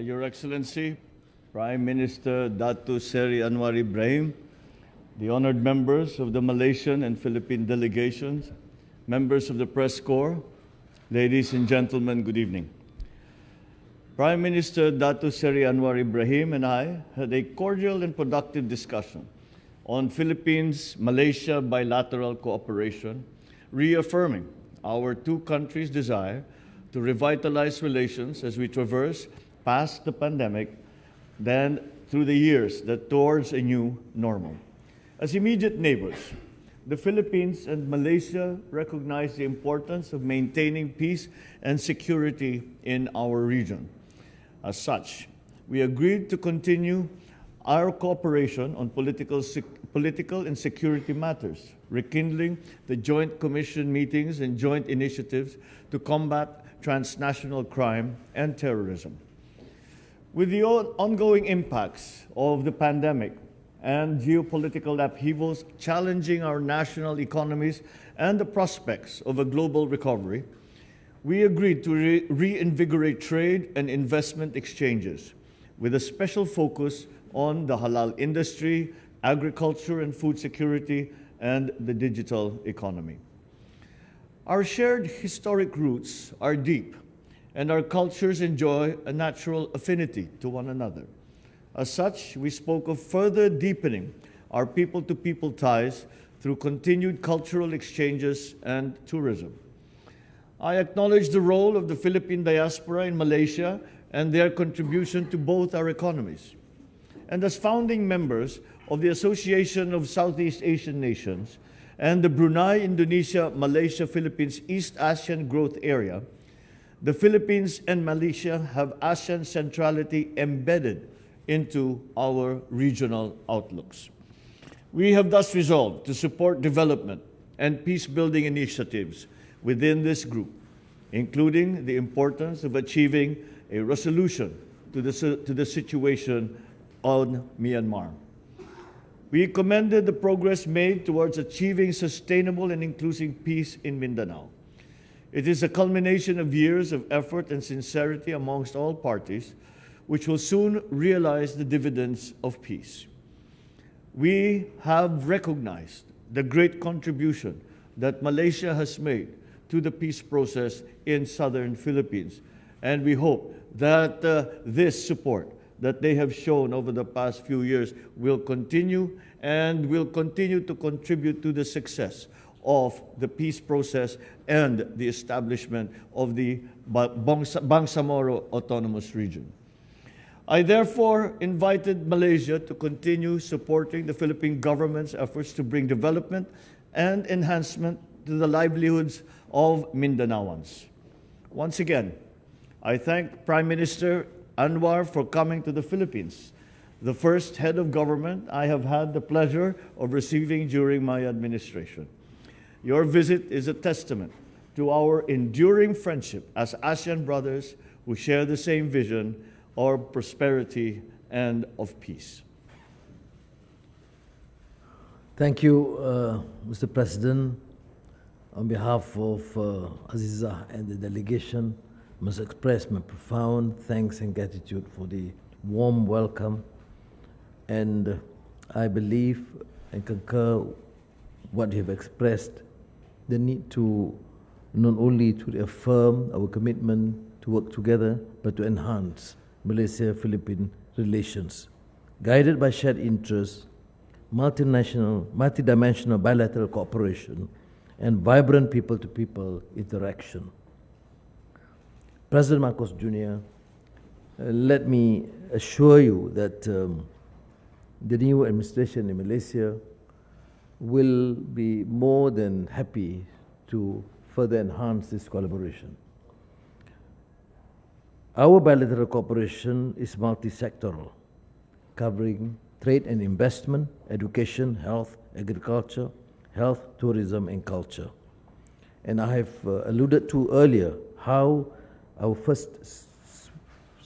Your Excellency, Prime Minister Datuk Seri Anwar Ibrahim, the honored members of the Malaysian and Philippine delegations, members of the press corps, ladies and gentlemen, good evening. Prime Minister Datuk Seri Anwar Ibrahim and I had a cordial and productive discussion on Philippines-Malaysia bilateral cooperation, reaffirming our two countries' desire to revitalize relations as we traverse past the pandemic, then through the years that towards a new normal. As immediate neighbors, the Philippines and Malaysia recognize the importance of maintaining peace and security in our region. As such, we agreed to continue our cooperation on political and security matters, rekindling the joint commission meetings and joint initiatives to combat transnational crime and terrorism. With the ongoing impacts of the pandemic and geopolitical upheavals challenging our national economies and the prospects of a global recovery, we agreed to reinvigorate trade and investment exchanges with a special focus on the halal industry, agriculture and food security, and the digital economy. Our shared historic roots are deep, and our cultures enjoy a natural affinity to one another. As such, we spoke of further deepening our people-to-people ties through continued cultural exchanges and tourism. I acknowledge the role of the Philippine diaspora in Malaysia and their contribution to both our economies. And as founding members of the Association of Southeast Asian Nations and the Brunei, Indonesia, Malaysia, Philippines East Asian Growth Area, the Philippines and Malaysia have ASEAN centrality embedded into our regional outlooks. We have thus resolved to support development and peace-building initiatives within this group, including the importance of achieving a resolution to the situation on Myanmar. We commended the progress made towards achieving sustainable and inclusive peace in Mindanao. It is a culmination of years of effort and sincerity amongst all parties, which will soon realize the dividends of peace. We have recognized the great contribution that Malaysia has made to the peace process in southern Philippines, and we hope that this support that they have shown over the past few years will continue and will continue to contribute to the success of the peace process and the establishment of the Bangsamoro Autonomous Region. I therefore invited Malaysia to continue supporting the Philippine government's efforts to bring development and enhancement to the livelihoods of Mindanaoans. Once again, I thank Prime Minister Anwar for coming to the Philippines, the first head of government I have had the pleasure of receiving during my administration. Your visit is a testament to our enduring friendship as ASEAN brothers who share the same vision of prosperity and of peace. Thank you, Mr. President. On behalf of Aziza and the delegation, I must express my profound thanks and gratitude for the warm welcome. And I believe and concur what you have expressed, the need to not only to affirm our commitment to work together, but to enhance Malaysia-Philippine relations, guided by shared interests, multidimensional bilateral cooperation, and vibrant people-to-people interaction. President Marcos Jr., let me assure you that the new administration in Malaysia will be more than happy to further enhance this collaboration. Our bilateral cooperation is multi-sectoral, covering trade and investment, education, health, agriculture, health, tourism, and culture. And I have alluded to earlier how our first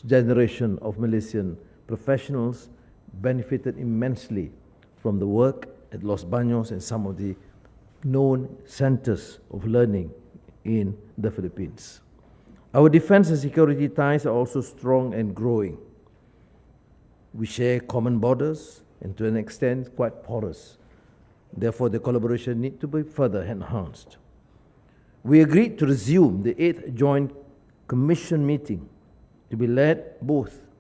generation of Malaysian professionals benefited immensely from the work at Los Baños and some of the known centers of learning in the Philippines. Our defense and security ties are also strong and growing. We share common borders and to an extent quite porous. Therefore, the collaboration needs to be further enhanced. We agreed to resume the 8th Joint Commission meeting to be led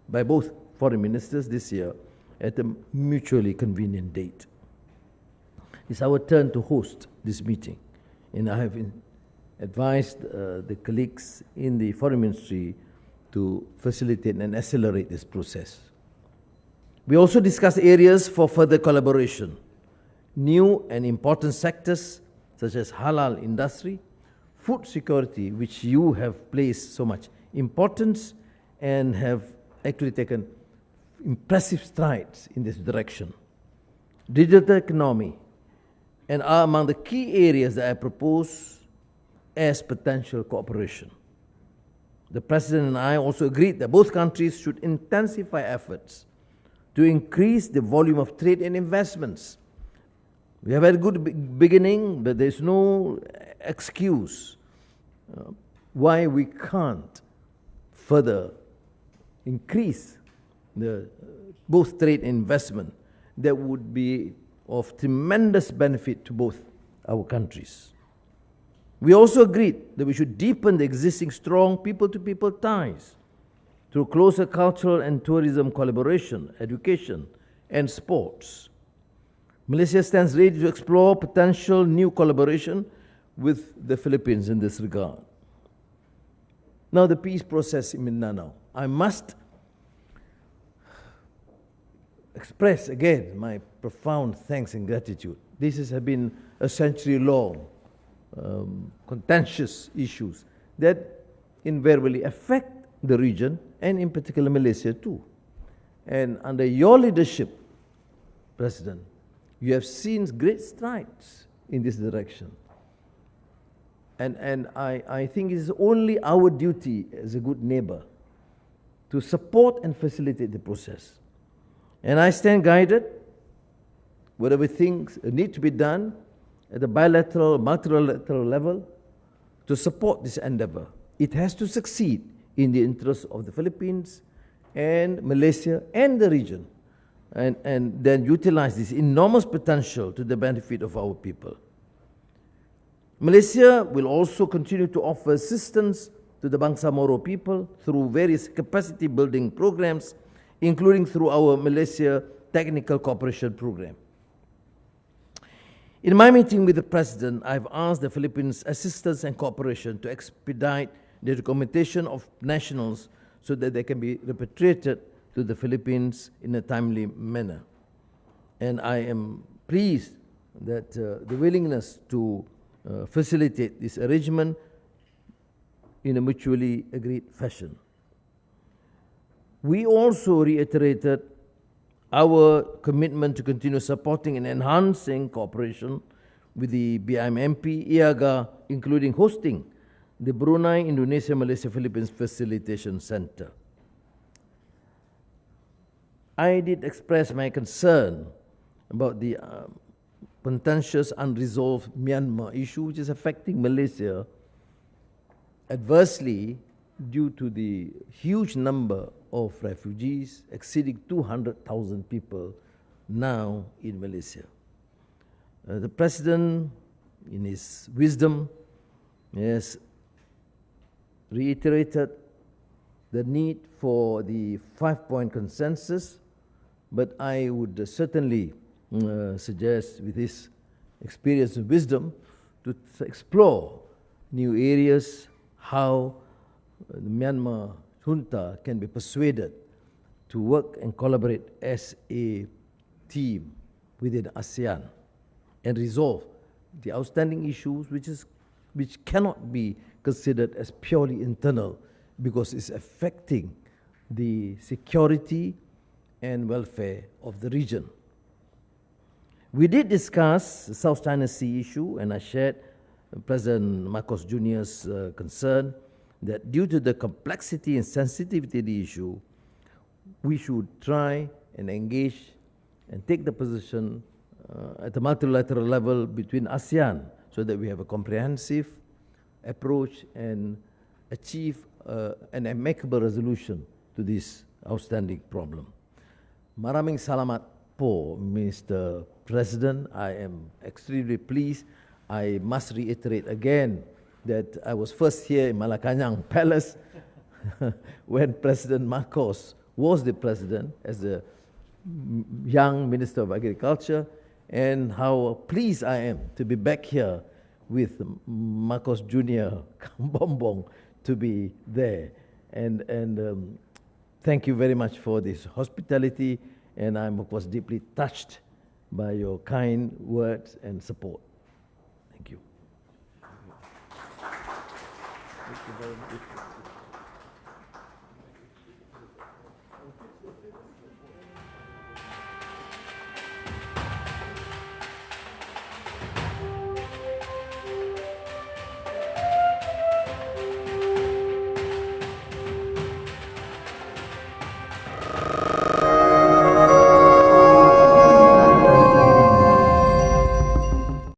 by both foreign ministers this year at a mutually convenient date. It's our turn to host this meeting, and I have advised the colleagues in the Foreign Ministry to facilitate and accelerate this process. We also discussed areas for further collaboration, new and important sectors such as halal industry, food security, which you have placed so much importance and have actually taken impressive strides in this direction. Digital economy, and are among the key areas that I propose as potential cooperation. The President and I also agreed that both countries should intensify efforts to increase the volume of trade and investments. We have had a good beginning, but there's no excuse why we can't further increase the both trade and investment that would be of tremendous benefit to both our countries. We also agreed that we should deepen the existing strong people-to-people ties through closer cultural and tourism collaboration, education, and sports. Malaysia stands ready to explore potential new collaboration with the Philippines in this regard. Now, the peace process in Mindanao. I must express again my profound thanks and gratitude. This has been a century-long contentious issues that invariably affect the region and in particular Malaysia too. And under your leadership, President, you have seen great strides in this direction. And I think it is only our duty as a good neighbor to support and facilitate the process. And I stand guided, whatever things need to be done at the bilateral, multilateral level to support this endeavor. It has to succeed in the interest of the Philippines and Malaysia and the region, and then utilize this enormous potential to the benefit of our people. Malaysia will also continue to offer assistance to the Bangsa Moro people through various capacity building programs, including through our Malaysia Technical Cooperation Program. In my meeting with the President, I've asked the Philippines assistance and cooperation to expedite the documentation of nationals so that they can be repatriated to the Philippines in a timely manner. And I am pleased that the willingness to facilitate this arrangement in a mutually agreed fashion. We also reiterated our commitment to continue supporting and enhancing cooperation with the BIMMP, IAGA, including hosting the Brunei, Indonesia, Malaysia, Philippines Facilitation Center. I did express my concern about the contentious, unresolved Myanmar issue, which is affecting Malaysia adversely due to the huge number of refugees, exceeding 200,000 people now in Malaysia. The President, in his wisdom, has reiterated the need for the 5-point consensus, but I would certainly suggest, with his experience and wisdom, to explore new areas, how the Myanmar junta can be persuaded to work and collaborate as a team within ASEAN and resolve the outstanding issues which cannot be considered as purely internal because it's affecting the security and welfare of the region. We did discuss the South China Sea issue, and I shared President Marcos Jr.'s concern that due to the complexity and sensitivity of the issue, we should try and engage and take the position at the multilateral level between ASEAN so that we have a comprehensive approach and achieve an amicable resolution to this outstanding problem. Maraming salamat po, Mr. President. I am extremely pleased. I must reiterate again that I was first here in Malacañan Palace when President Marcos was the president as a young Minister of Agriculture, and how pleased I am to be back here with Marcos Jr. Kambombong to be there. And thank you very much for this hospitality, and I'm of course deeply touched by your kind words and support. Thank you. Thank you very much.